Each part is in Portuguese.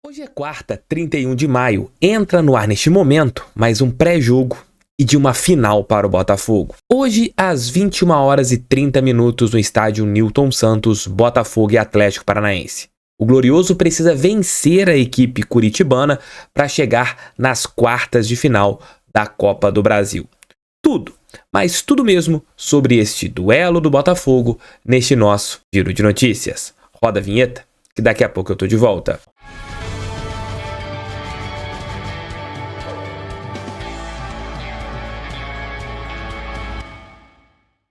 Hoje é quarta, 31 de maio. Entra no ar neste momento mais um pré-jogo e de uma final para o Botafogo. Hoje, às 21h30 no estádio Newton Santos, Botafogo e Atlético Paranaense. O Glorioso precisa vencer a equipe curitibana para chegar nas quartas de final da Copa do Brasil. Tudo, mas tudo mesmo sobre este duelo do Botafogo neste nosso Giro de Notícias. Roda a vinheta, que daqui a pouco eu tô de volta.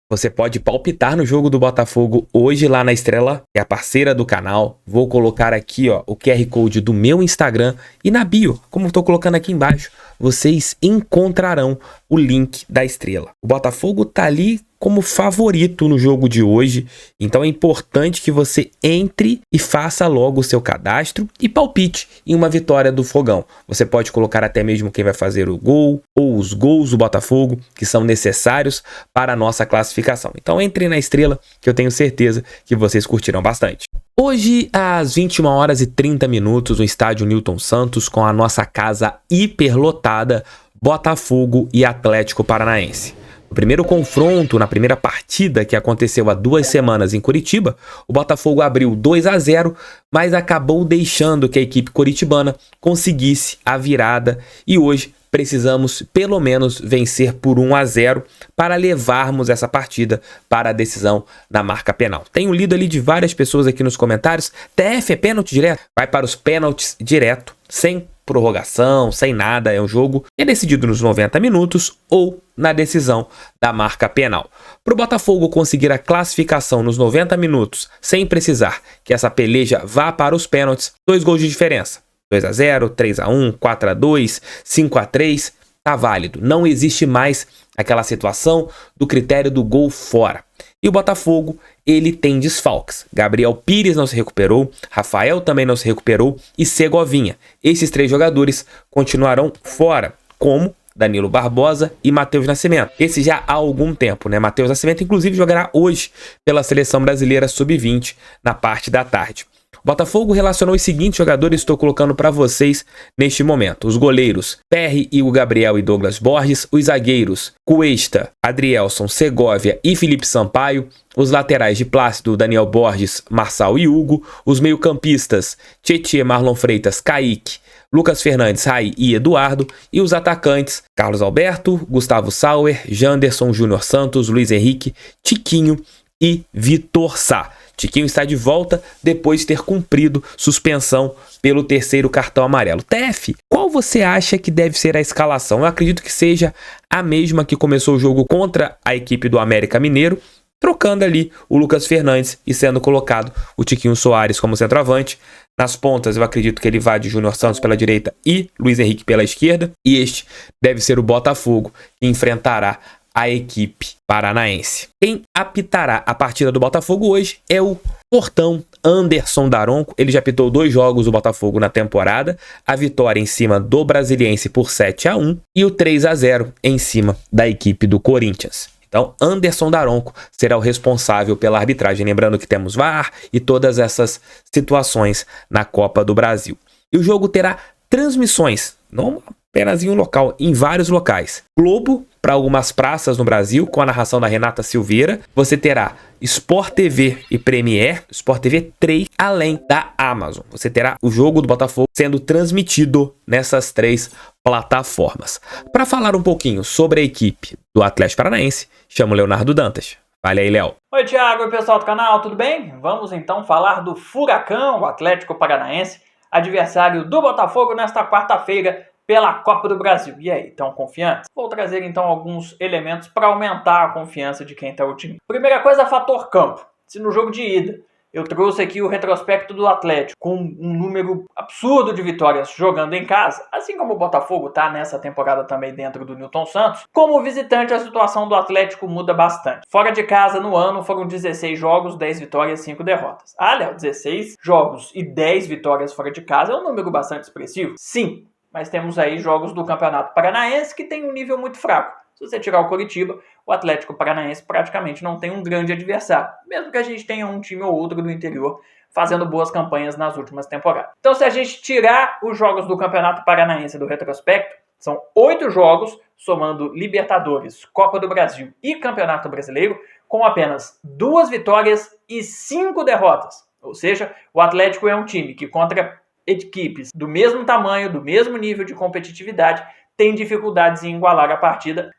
Você pode palpitar no jogo do Botafogo hoje lá na Estrela, que é a parceira do canal. Vou colocar aqui o QR Code do meu Instagram e na bio, como estou colocando aqui embaixo, vocês encontrarão o link da Estrela. O Botafogo tá ali como favorito no jogo de hoje, então é importante que você entre e faça logo o seu cadastro e palpite em uma vitória do Fogão. Você pode colocar até mesmo quem vai fazer o gol ou os gols do Botafogo, que são necessários para a nossa classificação. Então entre na Estrela, que eu tenho certeza que vocês curtirão bastante. Hoje, às 21h30 no estádio Newton Santos, com a nossa casa hiperlotada, Botafogo e Atlético Paranaense. No primeiro confronto, na primeira partida que aconteceu há 2 semanas em Curitiba, o Botafogo abriu 2-0, mas acabou deixando que a equipe curitibana conseguisse a virada e hoje precisamos pelo menos vencer por 1-0 para levarmos essa partida para a decisão na marca penal. Tenho lido ali de várias pessoas aqui nos comentários, TF é pênalti direto? Vai para os pênaltis direto, sem prorrogação, sem nada, é um jogo que é decidido nos 90 minutos ou na decisão da marca penal. Para o Botafogo conseguir a classificação nos 90 minutos sem precisar que essa peleja vá para os pênaltis, 2 gols de diferença, 2-0, 3-1, 4-2, 5-3, tá válido. Não existe mais aquela situação do critério do gol fora. E o Botafogo, ele tem desfalques. Gabriel Pires não se recuperou, Rafael também não se recuperou e Segovinha. Esses 3 jogadores continuarão fora, como Danilo Barbosa e Matheus Nascimento. Esse já há algum tempo, né? Matheus Nascimento, inclusive, jogará hoje pela Seleção Brasileira Sub-20 na parte da tarde. O Botafogo relacionou os seguintes jogadores, estou colocando para vocês neste momento. Os goleiros, Perry, Igor Gabriel e Douglas Borges. Os zagueiros, Cuesta, Adrielson, Segovia e Felipe Sampaio. Os laterais de Plácido, Daniel Borges, Marçal e Hugo. Os meio-campistas, Tietê, Marlon Freitas, Kaique, Lucas Fernandes, Raí e Eduardo. E os atacantes, Carlos Alberto, Gustavo Sauer, Janderson, Júnior Santos, Luiz Henrique, Tiquinho e Vitor Sá. Tiquinho está de volta depois de ter cumprido suspensão pelo 3º cartão amarelo. TF, qual você acha que deve ser a escalação? Eu acredito que seja a mesma que começou o jogo contra a equipe do América Mineiro, trocando ali o Lucas Fernandes e sendo colocado o Tiquinho Soares como centroavante. Nas pontas, eu acredito que ele vai de Júnior Santos pela direita e Luiz Henrique pela esquerda. E este deve ser o Botafogo que enfrentará a equipe paranaense. Quem apitará a partida do Botafogo hoje é o portão Anderson Daronco. Ele já apitou 2 jogos do Botafogo na temporada, a vitória em cima do Brasiliense por 7-1 e o 3-0 em cima da equipe do Corinthians. Então, Anderson Daronco será o responsável pela arbitragem. Lembrando que temos VAR e todas essas situações na Copa do Brasil. E o jogo terá transmissões, não apenas em um local, em vários locais. Globo, para algumas praças no Brasil, com a narração da Renata Silveira. Você terá Sport TV e Premiere, Sport TV 3, além da Amazon. Você terá o jogo do Botafogo sendo transmitido nessas 3 plataformas. Para falar um pouquinho sobre a equipe do Atlético Paranaense, chamo Leonardo Dantas. Fale aí, Léo. Oi, Thiago e pessoal do canal, tudo bem? Vamos então falar do Furacão, o Atlético Paranaense, adversário do Botafogo nesta quarta-feira pela Copa do Brasil. E aí, estão confiantes? Vou trazer então alguns elementos para aumentar a confiança de quem está o time. Primeira coisa, fator campo. Se no jogo de ida eu trouxe aqui o retrospecto do Atlético com um número absurdo de vitórias jogando em casa, assim como o Botafogo está nessa temporada também dentro do Newton Santos, como visitante a situação do Atlético muda bastante. Fora de casa no ano foram 16 jogos, 10 vitórias, 5 derrotas. Ah, Léo, 16 jogos e 10 vitórias fora de casa é um número bastante expressivo? Sim. mas temos aí jogos do Campeonato Paranaense que tem um nível muito fraco. Se você tirar o Coritiba, o Atlético Paranaense praticamente não tem um grande adversário, mesmo que a gente tenha um time ou outro do interior fazendo boas campanhas nas últimas temporadas. Então, se a gente tirar os jogos do Campeonato Paranaense do retrospecto, são 8 jogos, somando Libertadores, Copa do Brasil e Campeonato Brasileiro, com apenas 2 vitórias e 5 derrotas. Ou seja, o Atlético é um time que contra equipes do mesmo tamanho, do mesmo nível de competitividade, tem dificuldades em igualar a partida,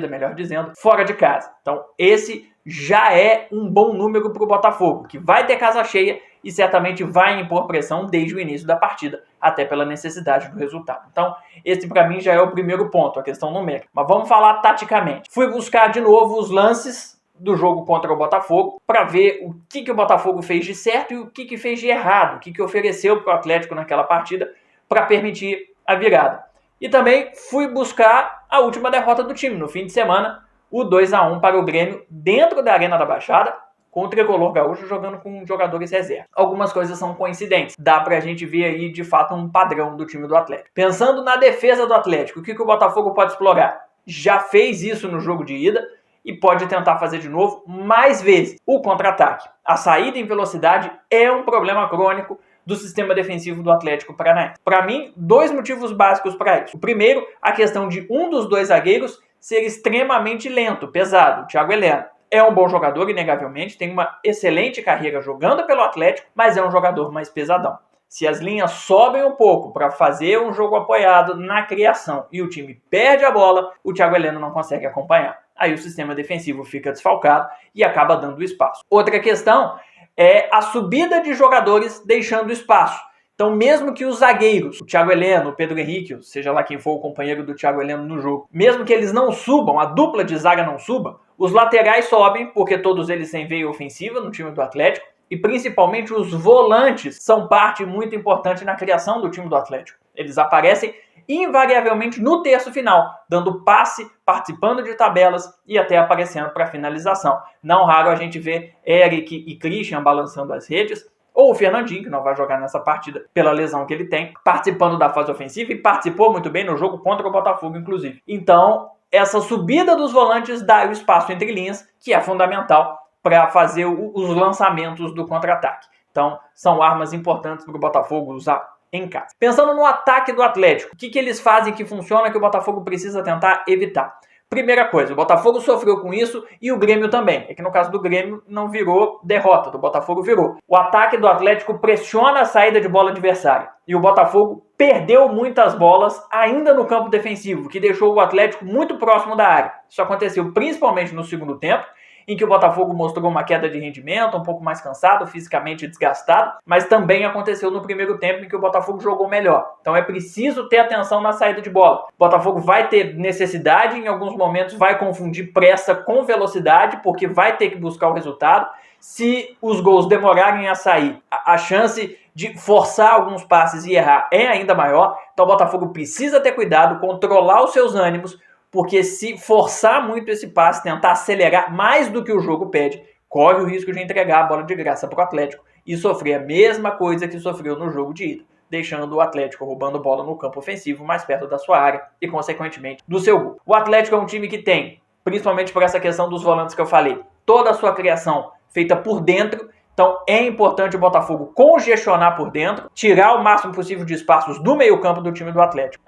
melhor dizendo, fora de casa. Então, esse já é um bom número para o Botafogo, que vai ter casa cheia e certamente vai impor pressão desde o início da partida, até pela necessidade do resultado. Então, esse para mim já é o primeiro ponto, a questão numérica. Mas vamos falar taticamente. Fui buscar de novo os lances do jogo contra o Botafogo para ver o que o Botafogo fez de certo e o que fez de errado, o que ofereceu para o Atlético naquela partida para permitir a virada. E também fui buscar a última derrota do time no fim de semana, o 2-1 para o Grêmio dentro da Arena da Baixada, com o Tricolor Gaúcho jogando com jogadores reserva. Algumas coisas são coincidentes. Dá pra gente ver aí, de fato, um padrão do time do Atlético. Pensando na defesa do Atlético, o que o Botafogo pode explorar? Já fez isso no jogo de ida e pode tentar fazer de novo mais vezes. O contra-ataque. A saída em velocidade é um problema crônico do sistema defensivo do Atlético Paranaense. Para mim, 2 motivos básicos para isso. O primeiro, a questão de um dos 2 zagueiros ser extremamente lento, pesado, o Thiago Heleno. É um bom jogador, inegavelmente, tem uma excelente carreira jogando pelo Atlético, mas é um jogador mais pesadão. Se as linhas sobem um pouco para fazer um jogo apoiado na criação e o time perde a bola, o Thiago Heleno não consegue acompanhar. Aí o sistema defensivo fica desfalcado e acaba dando espaço. Outra questão é a subida de jogadores deixando espaço. Então, mesmo que os zagueiros, o Thiago Heleno, o Pedro Henrique, seja lá quem for o companheiro do Thiago Heleno no jogo, mesmo que eles não subam, a dupla de zaga não suba, os laterais sobem, porque todos eles têm veia ofensiva no time do Atlético, e principalmente os volantes são parte muito importante na criação do time do Atlético. Eles aparecem invariavelmente no terço final, dando passe, participando de tabelas e até aparecendo para finalização. Não raro a gente vê Eric e Christian balançando as redes, ou o Fernandinho, que não vai jogar nessa partida pela lesão que ele tem, participando da fase ofensiva e participou muito bem no jogo contra o Botafogo, inclusive. Então, essa subida dos volantes dá o espaço entre linhas, que é fundamental para fazer os lançamentos do contra-ataque. Então, são armas importantes para o Botafogo usar em casa. Pensando no ataque do Atlético, o que eles fazem que funciona que o Botafogo precisa tentar evitar? Primeira coisa, o Botafogo sofreu com isso e o Grêmio também. É que no caso do Grêmio não virou derrota, do Botafogo virou. O ataque do Atlético pressiona a saída de bola adversária. E o Botafogo perdeu muitas bolas ainda no campo defensivo, que deixou o Atlético muito próximo da área. Isso aconteceu principalmente no segundo tempo, em que o Botafogo mostrou uma queda de rendimento, um pouco mais cansado, fisicamente desgastado, mas também aconteceu no primeiro tempo em que o Botafogo jogou melhor. Então é preciso ter atenção na saída de bola. O Botafogo vai ter necessidade, em alguns momentos vai confundir pressa com velocidade, porque vai ter que buscar o resultado. Se os gols demorarem a sair, a chance de forçar alguns passes e errar é ainda maior. Então o Botafogo precisa ter cuidado, controlar os seus ânimos, porque se forçar muito esse passe, tentar acelerar mais do que o jogo pede, corre o risco de entregar a bola de graça para o Atlético e sofrer a mesma coisa que sofreu no jogo de ida, deixando o Atlético roubando bola no campo ofensivo mais perto da sua área e, consequentemente, do seu gol. O Atlético é um time que tem, principalmente por essa questão dos volantes que eu falei, toda a sua criação feita por dentro. Então é importante o Botafogo congestionar por dentro, tirar o máximo possível de espaços do meio-campo do time do Atlético.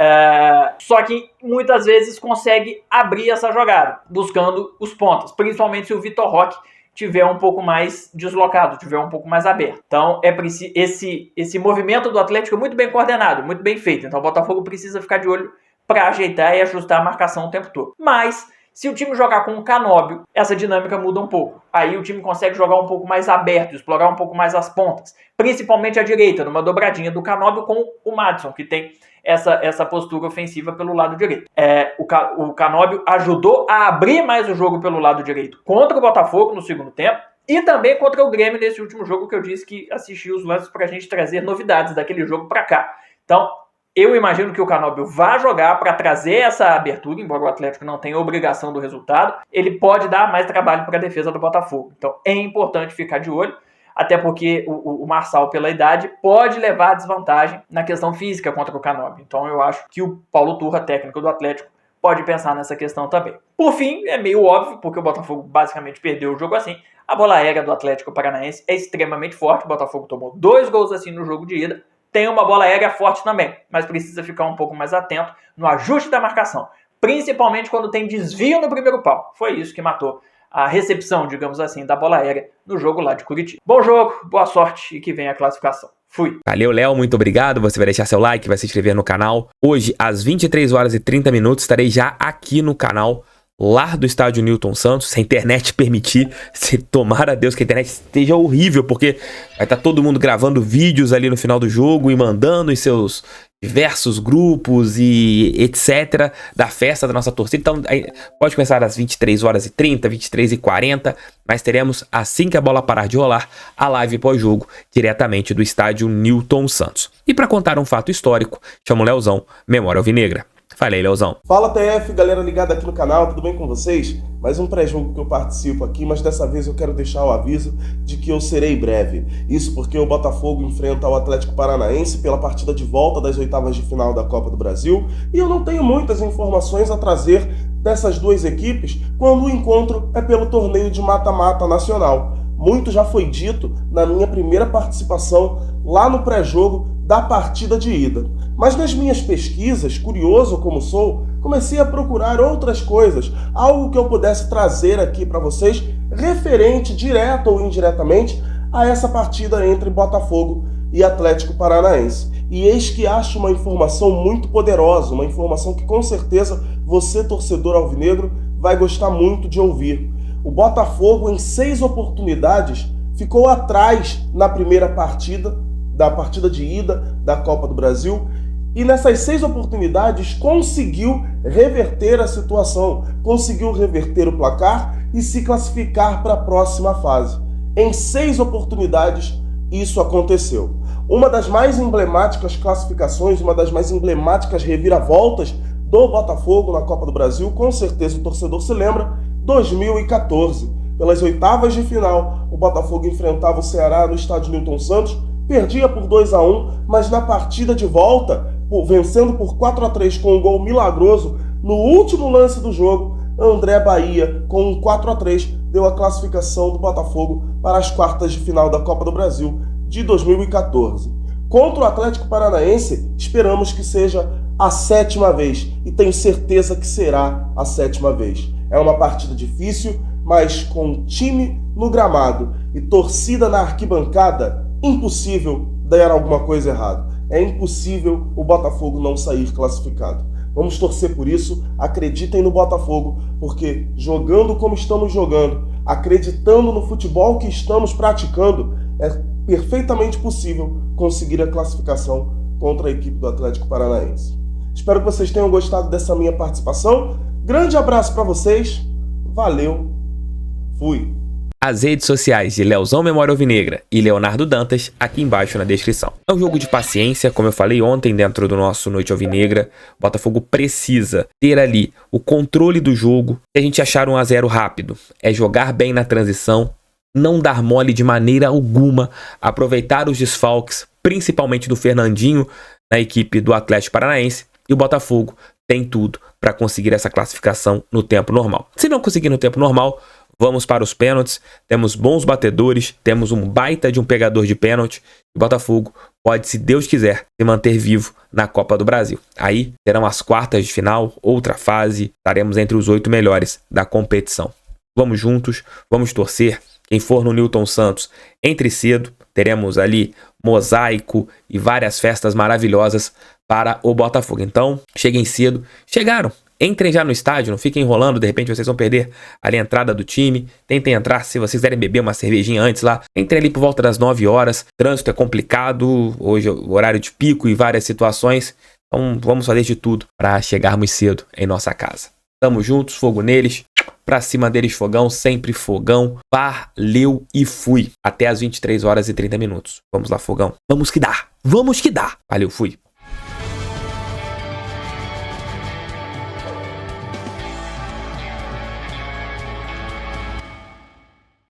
Só que muitas vezes consegue abrir essa jogada, buscando os pontas, principalmente se o Vitor Roque tiver um pouco mais deslocado, tiver um pouco mais aberto. Então é preciso esse movimento do Atlético é muito bem coordenado, muito bem feito. Então o Botafogo precisa ficar de olho para ajeitar e ajustar a marcação o tempo todo. Mas se o time jogar com o Canóbio, essa dinâmica muda um pouco. Aí o time consegue jogar um pouco mais aberto, explorar um pouco mais as pontas. Principalmente à direita, numa dobradinha do Canóbio com o Madison, que tem essa postura ofensiva pelo lado direito. O Canóbio ajudou a abrir mais o jogo pelo lado direito contra o Botafogo no segundo tempo. E também contra o Grêmio nesse último jogo que eu disse que assisti os lances para a gente trazer novidades daquele jogo para cá. Então, eu imagino que o Canóbio vá jogar para trazer essa abertura, embora o Atlético não tenha obrigação do resultado. Ele pode dar mais trabalho para a defesa do Botafogo. Então é importante ficar de olho. até porque o Marçal, pela idade, pode levar a desvantagem na questão física contra o Canóbio. Então eu acho que o Paulo Turra, técnico do Atlético, pode pensar nessa questão também. Por fim, é meio óbvio, porque o Botafogo basicamente perdeu o jogo assim, a bola aérea do Atlético Paranaense é extremamente forte, o Botafogo tomou 2 gols assim no jogo de ida, tem uma bola aérea forte também, mas precisa ficar um pouco mais atento no ajuste da marcação, principalmente quando tem desvio no primeiro pau. Foi isso que matou a recepção, digamos assim, da bola aérea no jogo lá de Curitiba. Bom jogo, boa sorte e que venha a classificação. Fui. Valeu, Léo, muito obrigado. Você vai deixar seu like, vai se inscrever no canal. Hoje, às 23 horas e 30 minutos, estarei já aqui no canal, lá do estádio Newton Santos, se a internet permitir. Se tomara a Deus que a internet esteja horrível, porque vai estar todo mundo gravando vídeos ali no final do jogo e mandando em seus diversos grupos e etc. da festa da nossa torcida. Então pode começar às 23 horas e 30, 23 e 40, mas teremos, assim que a bola parar de rolar, a live pós-jogo diretamente do estádio Newton Santos. E para contar um fato histórico, chamo o Leozão, Memória Alvinegra. Fala aí, Leozão. Fala, TF, galera ligada aqui no canal, tudo bem com vocês? Mais um pré-jogo que eu participo aqui, mas dessa vez eu quero deixar o aviso de que eu serei breve. Isso porque o Botafogo enfrenta o Atlético Paranaense pela partida de volta das oitavas de final da Copa do Brasil, e eu não tenho muitas informações a trazer dessas duas equipes quando o encontro é pelo torneio de mata-mata nacional. Muito já foi dito na minha primeira participação lá no pré-jogo da partida de ida. Mas nas minhas pesquisas, curioso como sou, comecei a procurar outras coisas, algo que eu pudesse trazer aqui para vocês, referente, direto ou indiretamente, a essa partida entre Botafogo e Atlético Paranaense. E eis que acho uma informação muito poderosa, uma informação que com certeza você, torcedor alvinegro, vai gostar muito de ouvir. O Botafogo, em 6 oportunidades, ficou atrás na primeira partida, da partida de ida da Copa do Brasil, e nessas 6 oportunidades conseguiu reverter a situação, conseguiu reverter o placar e se classificar para a próxima fase. Em 6 oportunidades isso aconteceu. Uma das mais emblemáticas classificações, uma das mais emblemáticas reviravoltas do Botafogo na Copa do Brasil, com certeza o torcedor se lembra, 2014. Pelas oitavas de final, o Botafogo enfrentava o Ceará no estádio Newton Santos, perdia por 2-1, mas na partida de volta, vencendo por 4-3 com um gol milagroso, no último lance do jogo, André Bahia, com um 4-3, deu a classificação do Botafogo para as quartas de final da Copa do Brasil de 2014. Contra o Atlético Paranaense, esperamos que seja a 7ª vez, e tenho certeza que será a 7ª vez. É uma partida difícil, mas com time no gramado e torcida na arquibancada, impossível dar alguma coisa errada. É impossível o Botafogo não sair classificado. Vamos torcer por isso, acreditem no Botafogo, porque jogando como estamos jogando, acreditando no futebol que estamos praticando, é perfeitamente possível conseguir a classificação contra a equipe do Atlético Paranaense. Espero que vocês tenham gostado dessa minha participação. Grande abraço para vocês, valeu, fui! As redes sociais de Leozão Memória Alvinegra e Leonardo Dantas aqui embaixo na descrição. É um jogo de paciência, como eu falei ontem dentro do nosso Noite Alvinegra. O Botafogo precisa ter ali o controle do jogo e a gente achar 1-0 rápido. É jogar bem na transição, não dar mole de maneira alguma, aproveitar os desfalques, principalmente do Fernandinho na equipe do Atlético Paranaense, e o Botafogo tem tudo para conseguir essa classificação no tempo normal. Se não conseguir no tempo normal, vamos para os pênaltis, temos bons batedores, temos um baita de um pegador de pênalti. O Botafogo pode, se Deus quiser, se manter vivo na Copa do Brasil. Aí terão as quartas de final, outra fase, estaremos entre os 8 melhores da competição. Vamos juntos, vamos torcer. Quem for no Newton Santos, entre cedo, teremos ali mosaico e várias festas maravilhosas para o Botafogo. Então, cheguem cedo. Chegaram. Entrem já no estádio, não fiquem enrolando, de repente vocês vão perder ali a entrada do time. Tentem entrar, se vocês quiserem beber uma cervejinha antes lá. Entrem ali por volta das 9 horas. Trânsito é complicado, hoje é o horário de pico e várias situações. Então vamos fazer de tudo para chegarmos cedo em nossa casa. Tamo juntos, fogo neles. Pra cima deles, fogão, sempre fogão. Valeu e fui. Até as 23 horas e 30 minutos. Vamos lá, fogão. Vamos que dá. Vamos que dá. Valeu, fui.